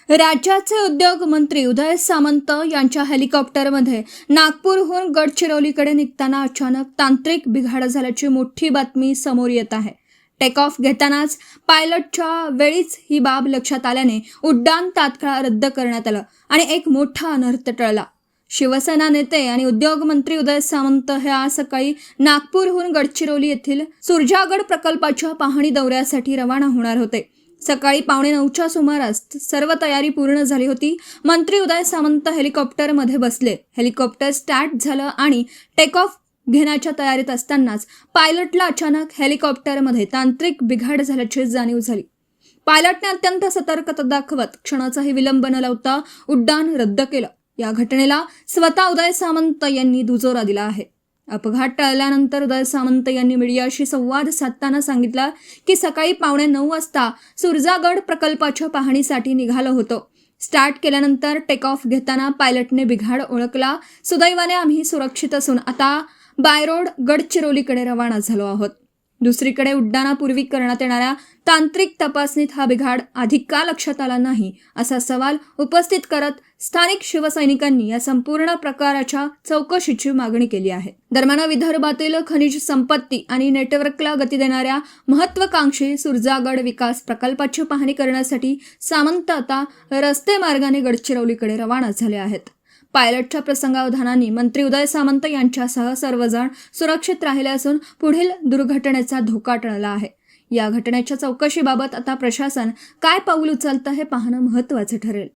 राज्याचे उद्योग मंत्री उदय सामंत यांच्या हेलिकॉप्टरमध्ये नागपूरहून गडचिरोलीकडे निघताना अचानक तांत्रिक बिघाड झाल्याची मोठी बातमी समोर येत आहे. टेक ऑफ घेतानाच पायलटच्या वेळीच ही बाब लक्षात आल्याने उड्डाण तात्काळ रद्द करण्यात आलं आणि एक मोठा अनर्थ टळला. शिवसेना नेते आणि उद्योग मंत्री उदय सामंत हे आज सकाळी नागपूरहून गडचिरोली येथील सुरजागड प्रकल्पाच्या पाहणी दौऱ्यासाठी रवाना होणार होते. सकाळी 9:15च्या सुमारास सर्व तयारी पूर्ण झाली होती. मंत्री उदय सामंत हेलिकॉप्टरमध्ये बसले. हेलिकॉप्टर स्टार्ट झालं आणि टेक ऑफ घेण्याच्या तयारीत असतानाच पायलटला अचानक हेलिकॉप्टरमध्ये तांत्रिक बिघाड झाल्याची जाणीव झाली. पायलटने अत्यंत सतर्कता दाखवत क्षणाचाही विलंब न लावता उड्डाण रद्द केलं. या घटनेला स्वतः उदय सामंत यांनी दुजोरा दिला आहे. अपघात टळल्यानंतर उदय सामंत यांनी मीडियाशी संवाद साधताना सांगितलं की सकाळी 9:15 वाजता सुरजागड प्रकल्पाच्या पाहणीसाठी निघालो होतो. स्टार्ट केल्यानंतर टेक ऑफ घेताना पायलटने बिघाड ओळखला. सुदैवाने आम्ही सुरक्षित असून आता बाय रोड गडचिरोलीकडे रवाना झालो आहोत. दुसरीकडे उड्डाणापूर्वी करण्यात येणाऱ्या तांत्रिक तपासणीत हा बिघाड आधी का लक्षात आला नाही असा सवाल उपस्थित करत स्थानिक शिवसैनिकांनी या संपूर्ण प्रकाराच्या चौकशीची मागणी केली आहे. दरम्यान विदर्भातील खनिज संपत्ती आणि नेटवर्कला गती देणाऱ्या महत्वाकांक्षी सुरजागड विकास प्रकल्पाची पाहणी करण्यासाठी सामंत आता रस्ते मार्गाने गडचिरोलीकडे रवाना झाले आहेत. पायलटच्या प्रसंगावधानाने मंत्री उदय सामंत यांच्यासह सर्वजण सुरक्षित राहिले असून पुढील दुर्घटनेचा धोका टळला आहे. या घटनेच्या चौकशीबाबत आता प्रशासन काय पाऊल उचलतं हे पाहणं महत्त्वाचं ठरेल.